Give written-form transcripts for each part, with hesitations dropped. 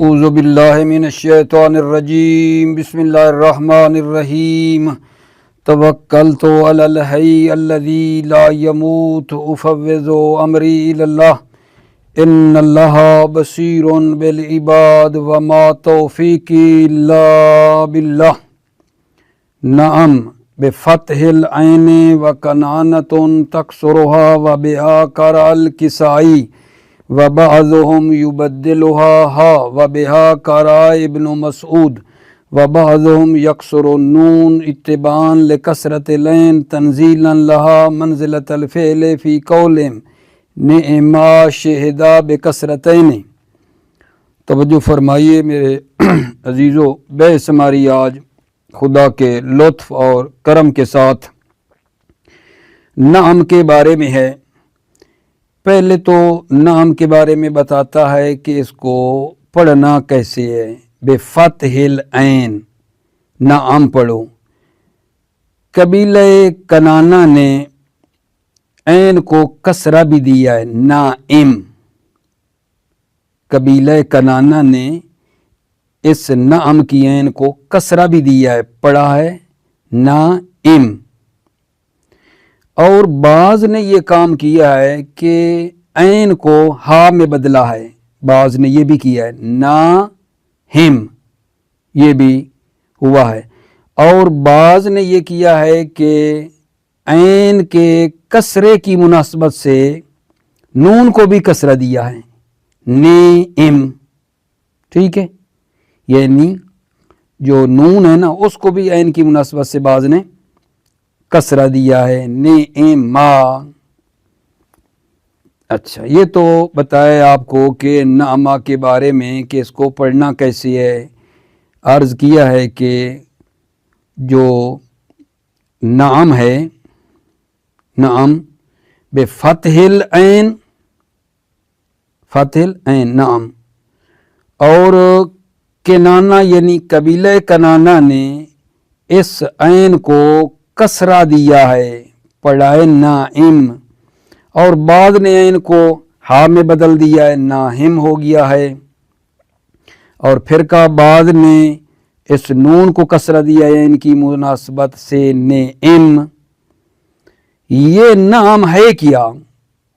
اعوذ باللہ من الشیطان الرجیم بسم اللہ الرحمن الرحیم توکلت علی الحی الذی لا یموت افوض امری الی اللہ ان اللہ بصیر بالعباد وما توفیقی الا باللہ۔ نعم بفتح العین وکنانۃ تکسرها وبها قرأ الکسائی وبعضهم يبدلها ها وبها قرأ ابن مسعود وبعضهم يكسر النون اتباعا لكسرة العين تنزيلا لها منزلة الفعل في قولهم نعما شہدا بکثرتین۔ توجہ فرمائیے میرے عزیزو، بحث ہماری آج خدا کے لطف اور کرم کے ساتھ نعم کے بارے میں ہے۔ پہلے تو نعم کے بارے میں بتاتا ہے کہ اس کو پڑھنا کیسے ہے۔ بفتح العین، نعم پڑھو۔ قبیلہ کنانہ نے عین کو کسرہ بھی دیا ہے، نائم۔ قبیلہ کنانہ نے اس نعم کی عین کو کسرہ بھی دیا ہے، پڑھا ہے نائم۔ اور بعض نے یہ کام کیا ہے کہ عین کو ہا میں بدلا ہے، بعض نے یہ بھی کیا ہے ناہم، یہ بھی ہوا ہے۔ اور بعض نے یہ کیا ہے کہ عین کے کسرے کی مناسبت سے نون کو بھی کسرہ دیا ہے، نعم، ٹھیک ہے، یعنی جو نون ہے نا اس کو بھی عین کی مناسبت سے بعض نے کسرہ دیا ہے، نعما۔ اچھا، یہ تو بتایا آپ کو کہ نعمہ کے بارے میں کہ اس کو پڑھنا کیسے ہے۔ عرض کیا ہے کہ جو نعم ہے، نعم بفتح العین، فتح العین نعم، اور کنانہ یعنی قبیلہ کنانہ نے اس عین کو کسرہ دیا ہے، پڑھائے نائم، اور بعد نے عین کو ہا میں بدل دیا ہے، ناہم ہو گیا ہے۔ اور فرقہ بعد نے اس نون کو کسرہ دیا ہے ان کی مناسبت سے، نعم۔ یہ نعم ہے کیا؟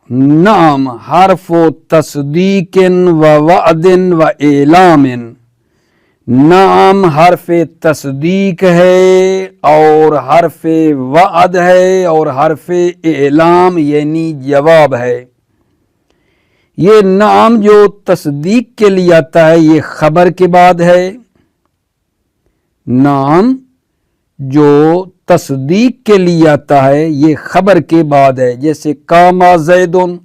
نعم حرف تصدیق و وعد و اعلام۔ نعم حرف تصدیق ہے اور حرف وعد ہے اور حرف اعلام یعنی جواب ہے۔ یہ نعم جو تصدیق کے لیے آتا ہے یہ خبر کے بعد ہے۔ نعم جو تصدیق کے لیے آتا ہے یہ خبر کے بعد ہے، جیسے قام زیدن،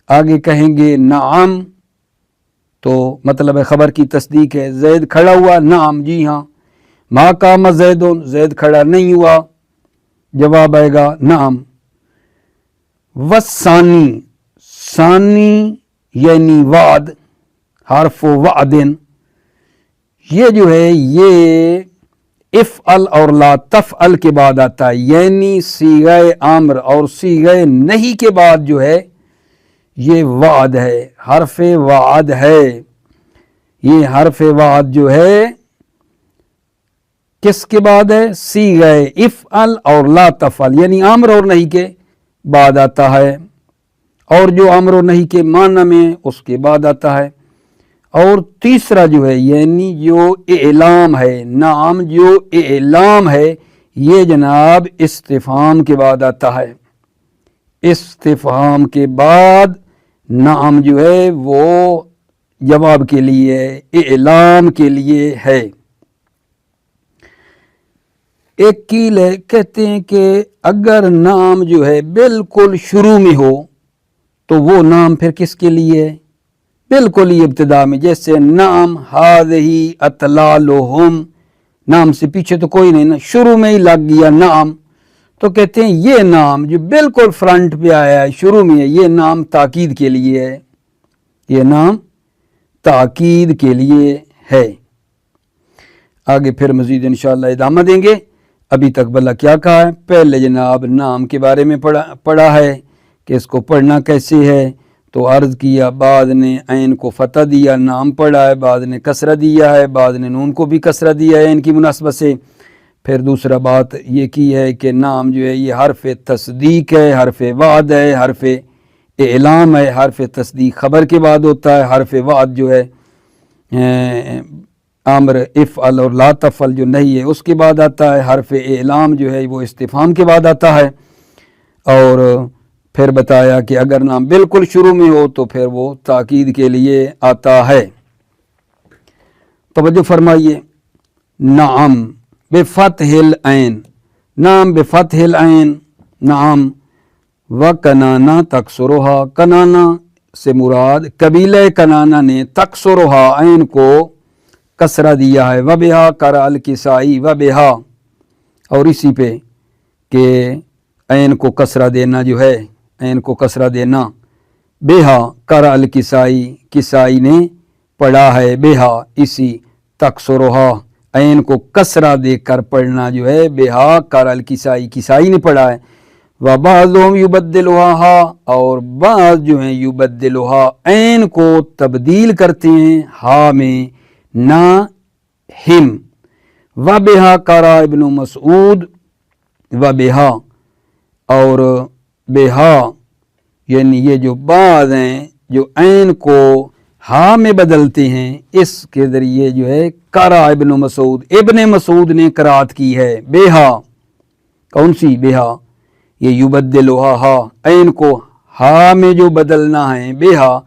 آگے کہیں گے نعم تو مطلب ہے خبر کی تصدیق ہے۔ زید کھڑا ہوا، نعم جی ہاں۔ ما قام زیدن، زید کھڑا نہیں ہوا، جواب آئے گا نعم۔ والثانی، ثانی یعنی وعد، حرف وعد، یہ جو ہے یہ افعل اور لا تفعل کے بعد آتا ہے، یعنی صیغہ امر اور صیغہ نہی کے بعد جو ہے یہ وعد ہے، حرف وعد ہے۔ یہ حرف وعد جو ہے کس کے بعد ہے؟ صیغہ افعل اور لا تفعل، یعنی امر اور نہی کے بعد آتا ہے، اور جو امر اور نہی کے معنی میں اس کے بعد آتا ہے۔ اور تیسرا جو ہے یعنی جو اعلام ہے، نعم جو اعلام ہے یہ جناب استفہام کے بعد آتا ہے۔ استفہام کے بعد نعم جو ہے وہ جواب کے لیے، اعلام کے لیے ہے۔ ایک قیل ہے، کہتے ہیں کہ اگر نعم جو ہے بالکل شروع میں ہو تو وہ نعم پھر کس کے لیے ہے؟ بالکل ہی ابتدا میں، جیسے نعم ہذہ اطلالہم، نعم سے پیچھے تو کوئی نہیں نا، شروع میں ہی لگ گیا نعم، تو کہتے ہیں یہ نام جو بالکل فرنٹ پہ آیا ہے، شروع میں ہے، یہ نام تاکید کے لیے ہے، یہ نام تاکید کے لیے ہے۔ آگے پھر مزید انشاءاللہ ادامہ دیں گے۔ ابھی تک بلا کیا کہا ہے؟ پہلے جناب نام کے بارے میں پڑھا ہے کہ اس کو پڑھنا کیسے ہے، تو عرض کیا بعض نے عین کو فتح دیا نام پڑھا ہے، بعض نے کسرہ دیا ہے، بعض نے نون کو بھی کسرہ دیا ہے عین کی مناسبت سے۔ پھر دوسرا بات یہ کی ہے کہ نام جو ہے یہ حرف تصدیق ہے، حرف وعد ہے، حرف اعلام ہے۔ حرف تصدیق خبر کے بعد ہوتا ہے، حرف وعد جو ہے امر افعل اور لا تفعل جو نہیں ہے اس کے بعد آتا ہے، حرف اعلام جو ہے وہ استفہام کے بعد آتا ہے۔ اور پھر بتایا کہ اگر نام بالکل شروع میں ہو تو پھر وہ تاکید کے لیے آتا ہے۔ توجہ فرمائیے، نعم بفتح العین، نام بفتح العین، نعم و کنانا تکسرہا، کنانا سے مراد قبیلہ کنانا نے تکسرہا عین کو کسرہ دیا ہے، وبہا قرأ الکسائی وبہا، اور اسی پہ کہ عین کو کسرہ دینا جو ہے، عین کو کسرہ دینا، بہا قرأ الکسائی، کسائی نے پڑھا ہے، بہا اسی تکسرہا عین کو کسرہ دے کر پڑھنا جو ہے، بہا قرأ الکسائی، کسائی نے پڑھا ہے۔ وبعضهم یبدلها، اور بعض جو ہیں یبدلها عین کو تبدیل کرتے ہیں ہا میں، نا ہم، وبہا قرأ ابن مسعود، وبہا اور بہا، یعنی یہ جو بعض ہیں جو عین کو ہا میں بدلتے ہیں، اس کے ذریعے جو ہے قرأ ابن مسعود، ابن مسعود نے قرأت کی ہے، بہا، کون سی بہا، یہ یبدلہا ہا، عین کو ہا میں جو بدلنا ہے، بہا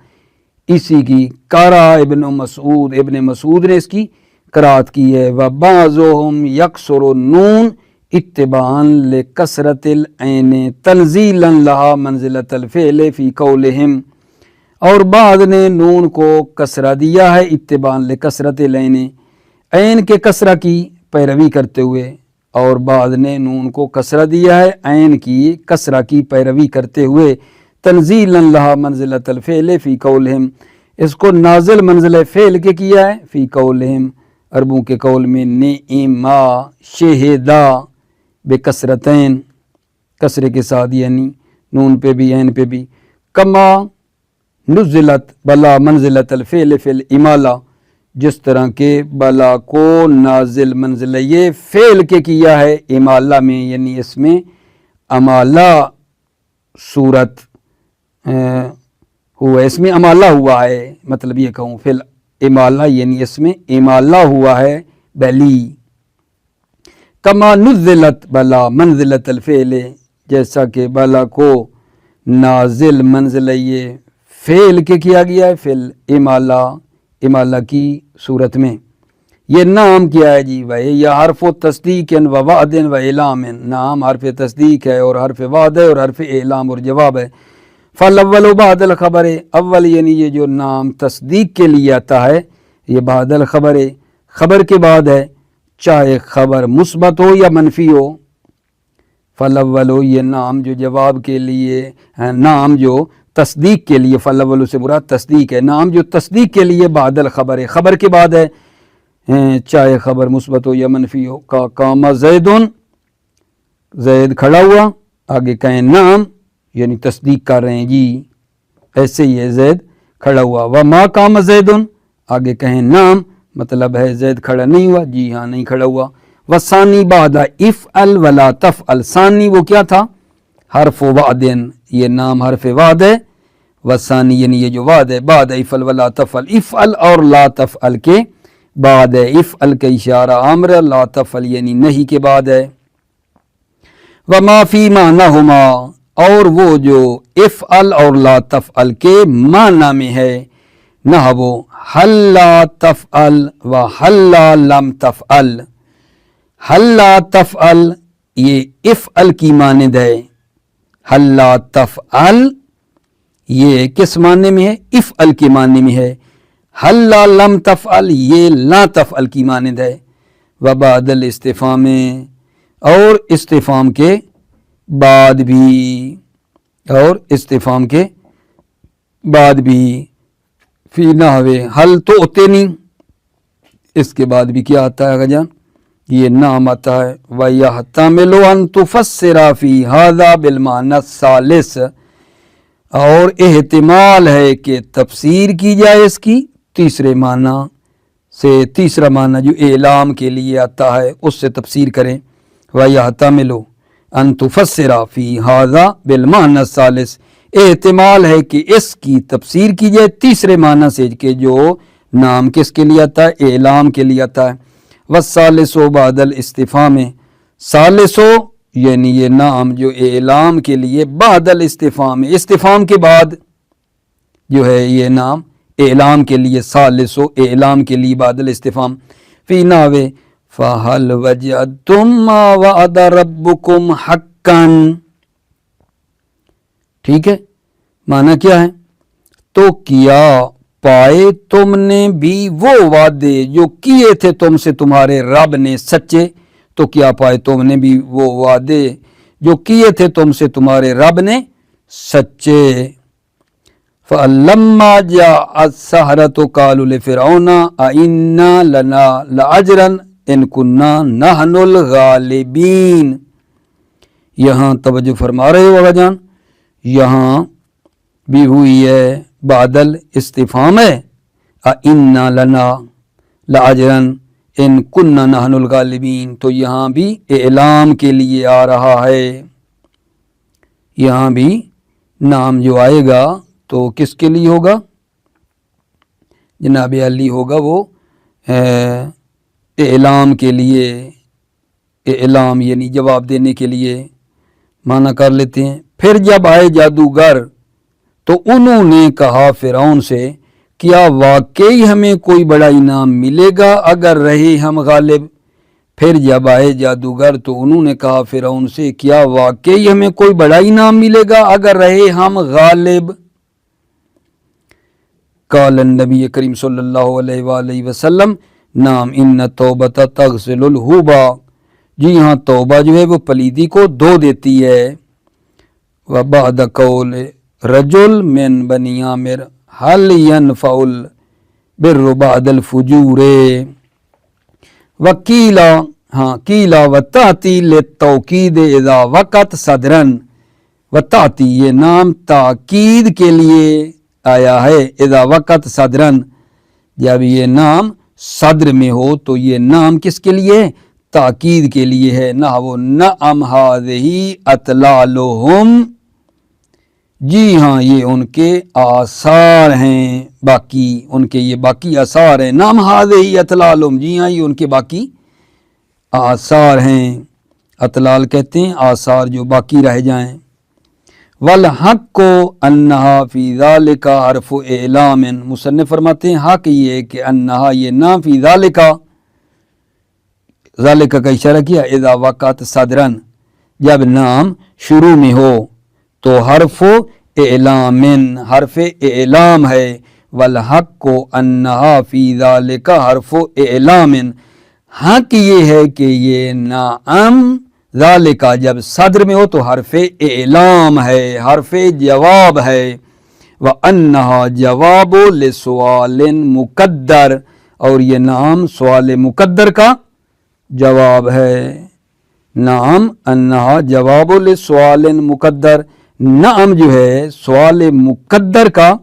اسی کی قرأ ابن مسعود، ابن مسعود نے اس کی قرأت کی ہے۔ وبعضهم یکسر النون اتباعا لکسرۃ العین تنزیلا لها منزلۃ الفعل فی قولہم، اور بعض نے نون کو کسرہ دیا ہے اتباعا لکسرۃ العین، عین کے کسرہ کی پیروی کرتے ہوئے، اور بعض نے نون کو کسرہ دیا ہے عین کی کسرہ کی پیروی کرتے ہوئے، تنزیلا لها منزلۃ الفعل فی قولہم، اس کو نازل منزل فعل کے کیا ہے، فی قولہم، عربوں کے قول میں، نعما شہدا بکسرتین، کسرے کے ساتھ، یعنی نون پہ بھی عین پہ بھی، کما نزلت بلا منزلت الفعل فی الامالہ، جس طرح کے بلا کو نازل منزل یہ فعل کے کیا ہے امالہ میں، یعنی اس میں امالہ صورت ہوا، اس میں امالہ ہوا ہے، مطلب یہ کہوں فی الامالہ یعنی اس میں امالہ ہوا ہے بلی، کما نزلت بلا منزلت الفعل، جیسا کہ بلا کو نازل منزل یہ فعل کے کیا گیا ہے فی الامالہ، امالہ کی صورت میں۔ یہ نام کیا ہے جی بھائی، یہ حرف تصدیق و وعد و اعلام، نام حرف تصدیق ہے اور حرف وعد ہے اور حرف اعلام اور جواب ہے۔ فالاول بعد الخبر، اول یعنی یہ جو نام تصدیق کے لیے آتا ہے یہ بعد الخبر، خبر کے بعد ہے، چاہے خبر مثبت ہو یا منفی ہو۔ فالاول یہ نام جو جواب کے لیے، نام جو تصدیق کے لیے، فالاول سے مراد تصدیق ہے، نام جو تصدیق کے لیے بعد الخبر ہے، خبر کے بعد ہے، چاہے خبر مثبت ہو یا منفی ہو۔ کا قام زیدن، زید کھڑا ہوا، آگے کہیں نام یعنی تصدیق کر رہے ہیں جی ایسے ہی ہے، زید کھڑا ہوا۔ وما قام زیدن، آگے کہیں نام، مطلب ہے زید کھڑا نہیں ہوا، جی ہاں نہیں کھڑا ہوا۔ وثانی بعد افعل ولا تفعل، ثانی وہ کیا تھا، حرف وعد، یہ نام حرف وعد ہے، وثانی یعنی یہ جو وعد ہے، بعد افعل ولا تفعل، افعل اور لا تفعل کے بعد ہے، افعل کا اشارہ امر، لا تفعل یعنی نہیں کے بعد ہے۔ وما فی معنیہما، اور وہ جو افعل اور لا تفعل کے معنی میں ہے، نحو حل لا تفعل و حل لم تفعل، حل لا تفعل یہ افعل کی مانند ہے، حل لا تفعل یہ کس معنی میں ہے، افعل کے معنی میں ہے، حل لم تفعل یہ لا تفعل کی مانند ہے۔ وبعد الاستفہام، اور استفہام کے بعد بھی، اور استفہام کے بعد بھی، فی نحو حل تؤتنی، اس کے بعد بھی کیا آتا ہے جان، یہ نام آتا ہے۔ وَيَحْتَمِلُ أَن تُفَسِّرَ فِي هَذَا بِالْمَعْنَى الثَّالِثِ، اور احتمال ہے کہ تفسیر کی جائے اس کی تیسرے معنی سے، تیسرا معنی جو اعلام کے لیے آتا ہے اس سے تفسیر کریں۔ وَيَحْتَمِلُ أَن تُفَسِّرَ فِي هَذَا بِالْمَعْنَى الثَّالِثِ، احتمال ہے کہ اس کی تفسیر کی جائے تیسرے معنی سے کہ جو نام کس کے لیے آتا ہے؟ اعلام کے لیے آتا ہے۔ وَالثَّالِثُ بَعْدَ الْاِسْتِفْهَامِ، ثالثو یعنی یہ نام جو اعلام کے لیے بعد الاستفہام، استفہام کے بعد جو ہے یہ نام اعلام کے لیے، ثالثو اعلام کے لیے بعد الاستفہام۔ فی ناوے فَهَلْ وَجَدْتُمْ مَا وَعَدَ رَبُّكُمْ حَقًّا، ٹھیک ہے، معنی کیا ہے؟ تو کیا پائے تم نے بھی وہ وعدے جو کیے تھے تم سے تمہارے رب نے سچے، تو کیا پائے تم نے بھی وہ وعدے جو کیے تھے تم سے تمہارے رب نے سچے۔ فَلَمَّا جَاءَ السَّحَرَةُ قَالُوا لِفِرْعَوْنَ أَإِنَّ لَنَا لَأَجْرًا إِن كُنَّا نَحْنُ الْغَالِبِينَ۔ یہاں توجہ فرما رہے ہو آقا جان، یہاں بھی ہوئی ہے بعدل استفہام ہے، أَإِنَّ لَنَا لَأَجْرًا ان کننا نحن الغالبین، تو یہاں بھی اعلام کے لیے آ رہا ہے۔ یہاں بھی نام جو آئے گا تو کس کے لیے ہوگا؟ جناب علی ہوگا وہ اعلام کے لیے، اعلام یعنی جواب دینے کے لیے معنی کر لیتے ہیں۔ پھر جب آئے جادوگر تو انہوں نے کہا فرعون سے، کیا واقعی ہمیں کوئی بڑا انعام ملے گا اگر رہے ہم غالب؟ پھر جب آئے جادوگر تو انہوں نے کہا فرعون سے، کیا واقعی ہمیں کوئی بڑا انعام ملے گا اگر رہے ہم غالب؟ قال النبی کریم صلی اللہ علیہ وآلہ وسلم، نام ان توبۃ تغسل الحوبا، جی ہاں توبہ جو ہے وہ پلیدی کو دھو دیتی ہے۔ وبعد قول رجل من بنی عامر حل ينفع البر بعد الفجور، وکیلا، ہاں کیلا وتاتی للتوکید اذا وقت صدرن، وتاتی یہ نام تاکید کے لیے آیا ہے، اذا وقت صدرن جب یہ نام صدر میں ہو تو یہ نام کس کے لیے؟ تاکید کے لیے ہے۔ نحو نعم ہذہ اطلالہم، جی ہاں یہ ان کے آثار ہیں، باقی ان کے یہ باقی آثار ہیں۔ نام ہذہ اطلالہم، جی ہاں یہ ان کے باقی آثار ہیں۔ اطلال کہتے ہیں آثار جو باقی رہ جائیں۔ والحق انہا فی ذالک حرف اعلام، مصنف فرماتے ہیں حق یہ ہے کہ انہا یہ نا فی ذالک، ذالک کا اشارہ کیا، اذا وقعت صدرن جب نام شروع میں ہو تو حرف اعلام، حرف اعلام ہے۔ والحق انہا فی ذالک حرف اعلام، حق یہ ہے کہ یہ نعم ذالکہ جب صدر میں ہو تو حرف اعلام ہے، حرف جواب ہے۔ وَأَنَّهَا جواب لسوال مقدر، اور یہ نام سوال مقدر کا جواب ہے۔ نعم انہا جواب لسوال مقدر، نعم جو ہے سوال مقدر کا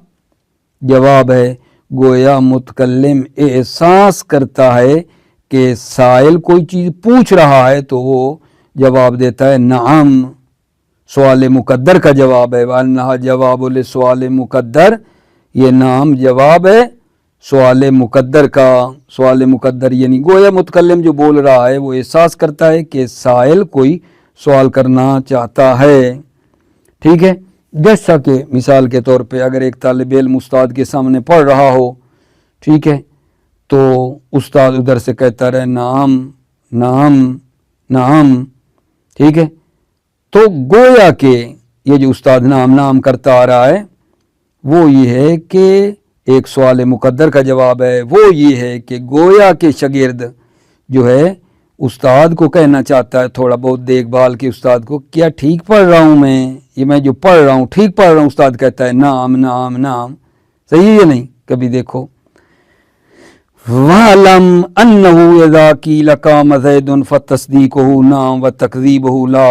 جواب ہے۔ گویا متکلم احساس کرتا ہے کہ سائل کوئی چیز پوچھ رہا ہے تو وہ جواب دیتا ہے نعم، سوال مقدر کا جواب ہے۔ وَأَنَّهَا جواب لسوال مقدر، یہ نام جواب ہے سوال مقدر کا۔ سوال مقدر یعنی گویا متکلم جو بول رہا ہے وہ احساس کرتا ہے کہ سائل کوئی سوال کرنا چاہتا ہے، ٹھیک ہے۔ جیسا کہ مثال کے طور پہ اگر ایک طالب علم استاد کے سامنے پڑھ رہا ہو، ٹھیک ہے، تو استاد ادھر سے کہتا رہے نعم نعم نعم، ٹھیک ہے، تو گویا کہ یہ جو استاد نعم نعم کرتا آ رہا ہے وہ یہ ہے کہ ایک سوال مقدر کا جواب ہے۔ وہ یہ ہے کہ گویا کہ شاگرد جو ہے استاد کو کہنا چاہتا ہے تھوڑا بہت دیکھ بھال کے استاد کو، کیا ٹھیک پڑھ رہا ہوں میں جو پڑھ رہا ہوں ٹھیک پڑھ رہا ہوں؟ استاد کہتا ہے نعم نعم نعم، صحیح ہے یا نہیں؟ کبھی دیکھو وَعْلَمْ أَنَّهُ إِذَا قِيلَ قَامَ زَيْدٌ فَتَصْدِيقُهُ نَعَمْ وَتَكْذِيبُهُ لَا،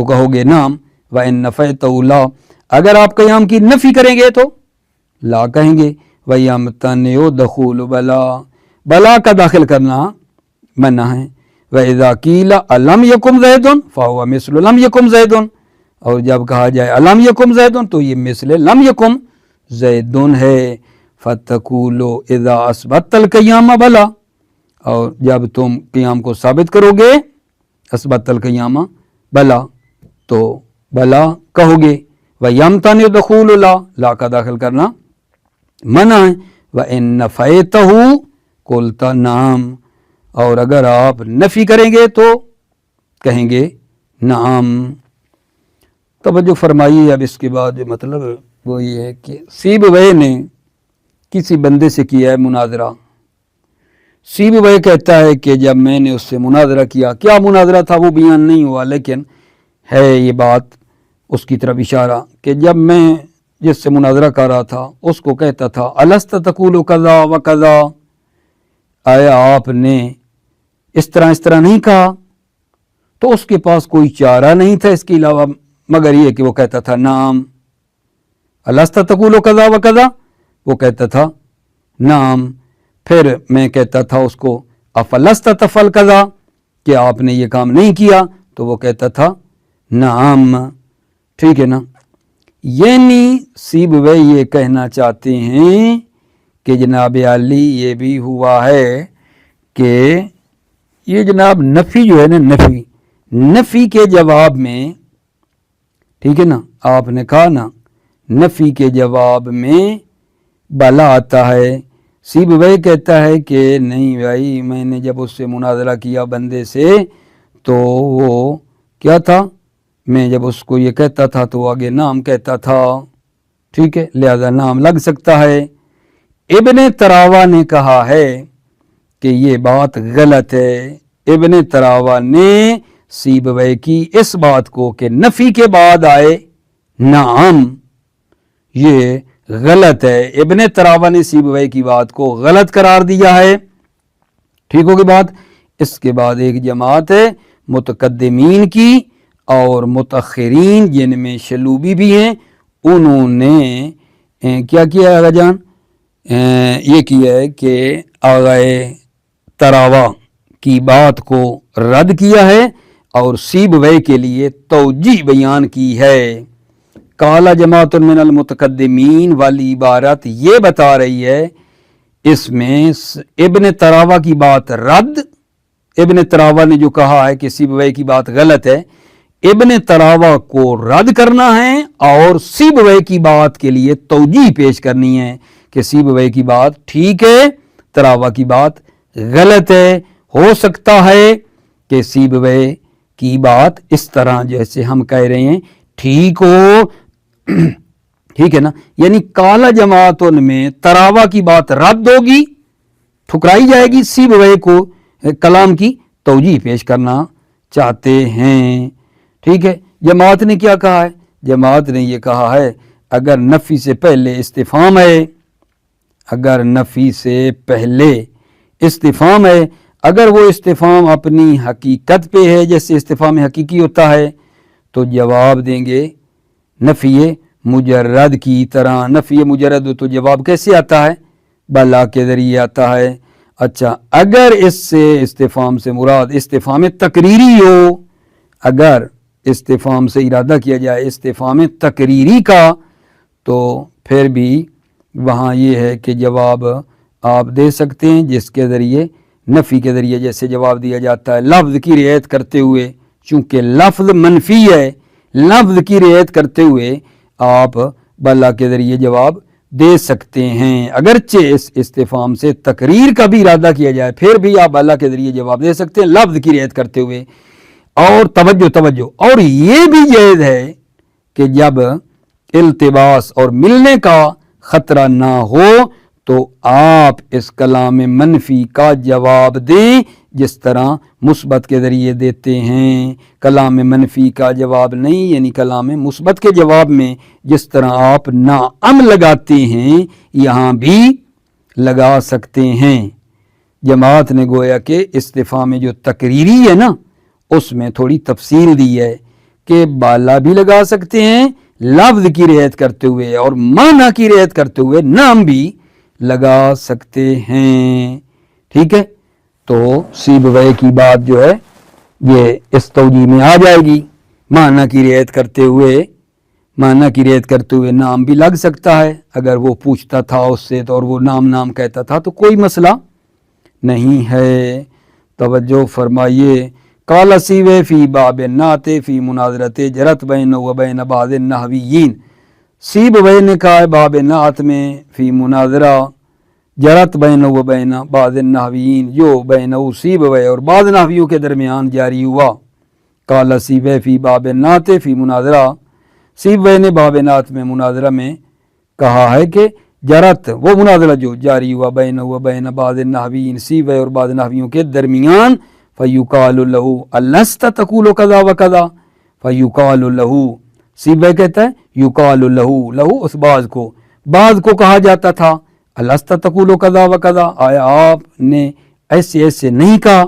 تو کہوگے نعم، وَإِن نَفَيْتَهُ لا، اگر آپ قیام کی نفی کریں گے تو لا کہیں گے. وَيَمْتَنِعُ دَخُولُ بَلَا، بلا کا داخل کرنا منع ہے. وَإِذَا قِيلَ أَلَمْ يَكُنْ زَيْدٌ فَهُوَ مِثْلُ لَمْ يَكُنْ زَيْدٌ، اور جب کہا جائے أَلَمْ يَكُنْ زَيْدٌ تو یہ مثل لم یکم زیدٌ ہے. فَتَقُولُ إِذَا أَثْبَتَّ الْقِيَامَ بَلَا، اور جب تم قیام کو ثابت کرو گے اثبت القیام بلا تو بلا کہو گے. وَيَمْتَنِعُ دَخُولُ لا، لا کا داخل کرنا منع ہے. وَإِن نَفَيْتَهُ قُلْتَ نعم، اور اگر آپ نفی کریں گے تو کہیں گے نعم. توجہ فرمائیے. اب اس کے بعد جو مطلب وہ یہ ہے کہ سیبویہ نے کسی بندے سے کیا ہے مناظرہ. سیبویہ کہتا ہے کہ جب میں نے اس سے مناظرہ کیا، کیا مناظرہ تھا وہ بیان نہیں ہوا، لیکن ہے یہ بات اس کی طرف اشارہ کہ جب میں جس سے مناظرہ کر رہا تھا اس کو کہتا تھا الست تقول کذا و کذا، آیا آپ نے اس طرح نہیں کہا، تو اس کے پاس کوئی چارہ نہیں تھا اس کے علاوہ مگر یہ کہ وہ کہتا تھا نعم. الست تقول کذا و کذا، وہ کہتا تھا نعم. پھر میں کہتا تھا اس کو افلست تفعل کذا، کہ آپ نے یہ کام نہیں کیا، تو وہ کہتا تھا نعم. ٹھیک ہے نا. یعنی سیبویہ یہ کہنا چاہتے ہیں کہ جناب عالی یہ بھی ہوا ہے کہ یہ جناب نفی جو ہے نا، نفی کے جواب میں، ٹھیک ہے نا، آپ نے کہا نا نفی کے جواب میں بلا آتا ہے. سیبویہ کہتا ہے کہ نہیں بھائی، میں نے جب اس سے مناظرہ کیا بندے سے تو وہ کیا تھا، میں جب اس کو یہ کہتا تھا تو آگے نام کہتا تھا. ٹھیک ہے، لہذا نام لگ سکتا ہے. ابن تراوا نے کہا ہے کہ یہ بات غلط ہے. ابن تراوا نے سیبویہ کی اس بات کو کہ نفی کے بعد آئے نعم، یہ غلط ہے. ابن تراوا نے سیبویہ کی بات کو غلط قرار دیا ہے. ٹھیک ہوگی بات. اس کے بعد ایک جماعت ہے متقدمین کی اور متاخرین جن میں شلوبی بھی ہیں، انہوں نے کیا کیا ہے آغا جان، یہ کیا ہے کہ آغا تراوا کی بات کو رد کیا ہے اور سیبویہ کے لیے توجیہ بیان کی ہے. قال جماعت من المتقدمین والی عبارت یہ بتا رہی ہے، اس میں ابن تراوا کی بات رد، ابن تراوا نے جو کہا ہے کہ سیبویہ کی بات غلط ہے، ابن تراوا کو رد کرنا ہے اور سیبویہ کی بات کے لیے توجیہ پیش کرنی ہے کہ سیبویہ کی بات ٹھیک ہے، تراوا کی بات غلط ہے. ہو سکتا ہے کہ سیبویہ کی بات اس طرح جیسے ہم کہہ رہے ہیں ٹھیک ہو. ٹھیک ہے نا. یعنی کالا جماعتن میں تراوا کی بات رد ہوگی، ٹھکرائی جائے گی، سیبویہ کو کلام کی توجیہ پیش کرنا چاہتے ہیں. ٹھیک ہے. جماعت نے کیا کہا ہے؟ جماعت نے یہ کہا ہے اگر نفی سے پہلے استفہام ہے، اگر نفی سے پہلے استفہام ہے، اگر وہ استفہام اپنی حقیقت پہ ہے جیسے استفہام حقیقی ہوتا ہے تو جواب دیں گے نفی مجرد کی طرح. نفی مجرد تو جواب کیسے آتا ہے؟ بلا کے ذریعے آتا ہے. اچھا، اگر اس سے استفہام سے مراد استفہام تقریری ہو، اگر استفہام سے ارادہ کیا جائے استفہام تقریری کا، تو پھر بھی وہاں یہ ہے کہ جواب آپ دے سکتے ہیں جس کے ذریعے نفی کے ذریعے جیسے جواب دیا جاتا ہے لفظ کی رعایت کرتے ہوئے، چونکہ لفظ منفی ہے، لفظ کی رعایت کرتے ہوئے آپ بلا کے ذریعے جواب دے سکتے ہیں. اگرچہ اس استفہام سے تقریر کا بھی ارادہ کیا جائے پھر بھی آپ بلا کے ذریعے جواب دے سکتے ہیں لفظ کی رعایت کرتے ہوئے. اور توجہ اور یہ بھی جائز ہے کہ جب التباس اور ملنے کا خطرہ نہ ہو تو آپ اس کلام منفی کا جواب دیں جس طرح مثبت کے ذریعے دیتے ہیں. کلام منفی کا جواب نہیں، یعنی کلام مثبت کے جواب میں جس طرح آپ نعم لگاتے ہیں یہاں بھی لگا سکتے ہیں. جماعت نے گویا کہ استفہام جو تقریری ہے نا اس میں تھوڑی تفصیل دی ہے کہ بالا بھی لگا سکتے ہیں لفظ کی رعایت کرتے ہوئے اور معنی کی رعایت کرتے ہوئے نام بھی لگا سکتے ہیں. ٹھیک ہے، تو سیبویہ کی بات جو ہے یہ اس توجیہ میں آ جائے گی. معنی کی رعایت کرتے ہوئے نام بھی لگ سکتا ہے. اگر وہ پوچھتا تھا اس سے تو اور وہ نام کہتا تھا تو کوئی مسئلہ نہیں ہے. توجہ فرمائیے. قال سیبویہ فی باب النعت فی مناظرۃ جرت بین و بین بعض النحویین. سیبویہ نے کہا ہے باب نعت میں فی مناظرہ جرت بین و بین بعض النحویین، جو بین سیبویہ اور بعض نحویوں کے درمیان جاری ہوا. قال سیبویہ فی باب النعت فی مناظرہ، سیبویہ نے باب نعت میں مناظرہ میں کہا ہے کہ جرت وہ مناظرہ جو جاری ہوا بین و بین بعض النحویین، سیبویہ اور بعض نحویوں کے درمیان. فیقال لہ الست تقول کذا و کذا، فیقال لہ سیبویہ کہتا ہے یقال لہ اس بعض کو کہا جاتا تھا الست تقول کذا و کذا، آیا آپ نے ایسے نہیں کہا.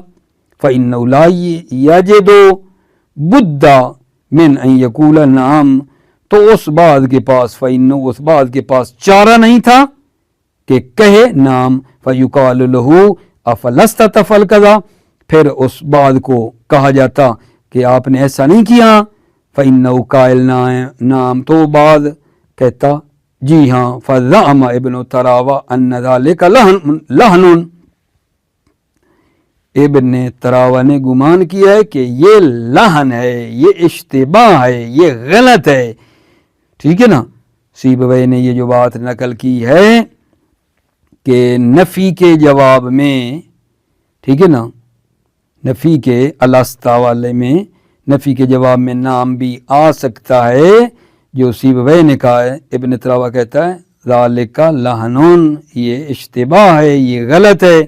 فإنه لا یجد بد من ان یقول نعم، تو اس بعض کے پاس فإنه اس بعض کے پاس چارہ نہیں تھا کہ کہے نعم. فیقال لہ افلست تفعل کذا، پھر اس بعض کو کہا جاتا کہ آپ نے ایسا نہیں کیا. فإنه قائل نعم، تو بعض کہتا جی ہاں. فزعم ابن تراوہ ان ذلک لہن، ابن تراوہ نے گمان کیا ہے کہ یہ لہن ہے، یہ اشتباہ ہے، یہ غلط ہے. ٹھیک ہے نا. سیبویہ نے یہ جو بات نقل کی ہے کہ نفی کے جواب میں، ٹھیک ہے نا، نفی کے الاستا والے میں نفی کے جواب میں نام بھی آ سکتا ہے. جو سیبویہ نے کہا ہے، ابن تراوہ کہتا ہے ذالک لہن، یہ اشتباہ ہے، یہ غلط ہے.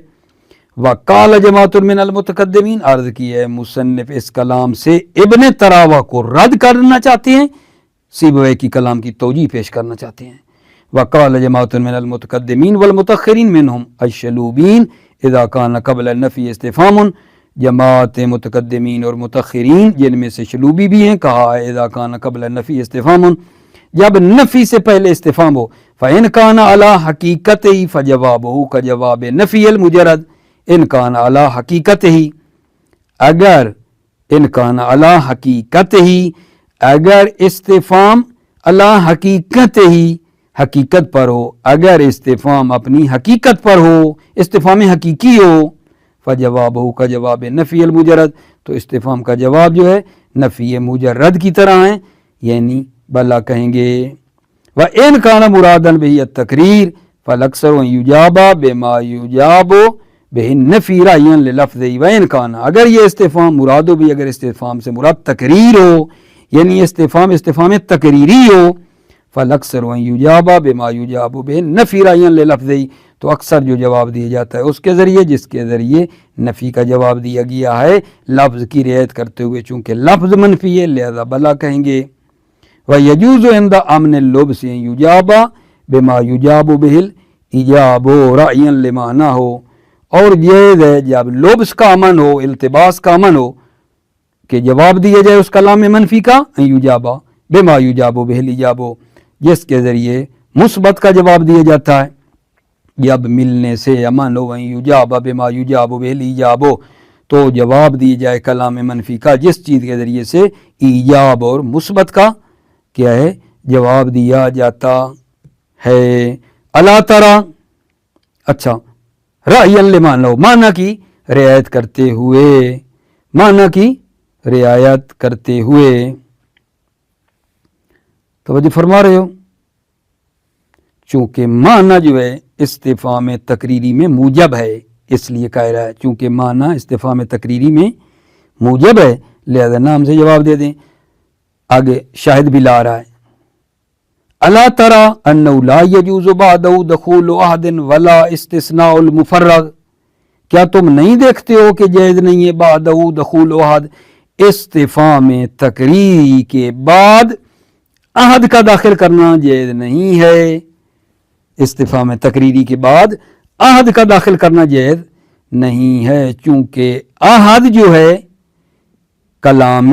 وقال جماعت من المتقدمین، عرض کی ہے مصنف اس کلام سے ابن تراوہ کو رد کرنا چاہتے ہیں، سیبویہ کی کلام کی توجیہ پیش کرنا چاہتے ہیں. وقال جماعت من المتقدمین والمتأخرین منہم الشلوبین اذا کان قبل النفی استفہام، جماعت متقدمین اور متأخرین جن میں سے شلوبی بھی ہیں کہا ہے اذا کان قبل النفی استفہام، جب نفی سے پہلے استفہام ہو. فإن کان علی حقیقتہ فجوابہ کجواب نفی المجرد، ان کان علی حقیقتہ، اگر ان کان علی حقیقتہ، اگر استفہام علی حقیقتہ حقیقت پر ہو، اگر استفہام اپنی حقیقت پر ہو، استفہام حقیقی ہو. فجوابہ کا جواب نفی المجرد، تو استفہام کا جواب جو ہے نفی مجرد کی طرح ہے، یعنی بلا کہیں گے. وَإِنْ كَانَ مُرَادًا بِهِ التَّقْرِيرُ فَالْأَكْثَرُ أَنْ يُجَابَ بِمَا يُجَابُ بِهِ النَّفِي رَأْيًا لِلَفْظِ. وَإِنْ كَانَ، اگر یہ استفہام مراد ہو بھی، اگر استفہام سے مراد تقریر ہو، یعنی استفہام تقریری ہو، فَالْأَكْثَرُ أَنْ يُجَابَ بِمَا يُجَابُ بِهِ النَّفِي رَأْيًا لِلَفْظِ، تو اکثر جو جواب دیا جاتا ہے اس کے ذریعے جس کے ذریعے نفی کا جواب دیا گیا ہے لفظ کی رعایت کرتے ہوئے، چونکہ لفظ منفی ہے لہذا بلا کہیں گے. وَيَجُوزُ عِنْدَ أَمْنِ اللُّبْسِ أَنْ يُجَابَ بِمَا يُجَابُ بِهِ الْإِجَابُ رَأْيًا لِمَعْنَاهُ، اور یہ ہے جب لبس کا امن ہو، التباس کا امن ہو کہ جواب دیا جائے اس کلام میں منفی کا، أَنْ يُجَابَ بِمَا يُجَابُ بِهِ الْإِجَابُ، جس کے ذریعے مثبت کا جواب دیا جاتا ہے. جب ملنے سے امن ہو أَنْ يُجَابَ بِمَا يُجَابُ بِهِ الْإِجَابُ، تو جواب دی جائے کلام منفی کا جس چیز کے ذریعے سے ایجاب اور مثبت کا کیا ہے جواب دیا جاتا ہے. اللہ ترى، اچھا، رأی لمعنی، معنی کی رعایت کرتے ہوئے، معنی کی رعایت کرتے ہوئے. توجہ فرما رہے ہو؟ چونکہ معنی جو ہے استفہام تقریری میں موجب ہے، اس لیے کہہ رہا ہے چونکہ معنی استفہام تقریری میں موجب ہے لہذا نام سے جواب دے دیں. آگے شاہد بھی لا رہا ہے. الا ترى انه لا يجوز بعده دخول احد ولا استثناء المفرغ، کیا تم نہیں دیکھتے ہو کہ جائز نہیں ہے بعده دخول احد، استفہام تقریری کے بعد احد کا داخل کرنا جائز نہیں ہے. استفہام تقریری کے بعد احد کا داخل کرنا جائز نہیں ہے، چونکہ احد جو ہے کلام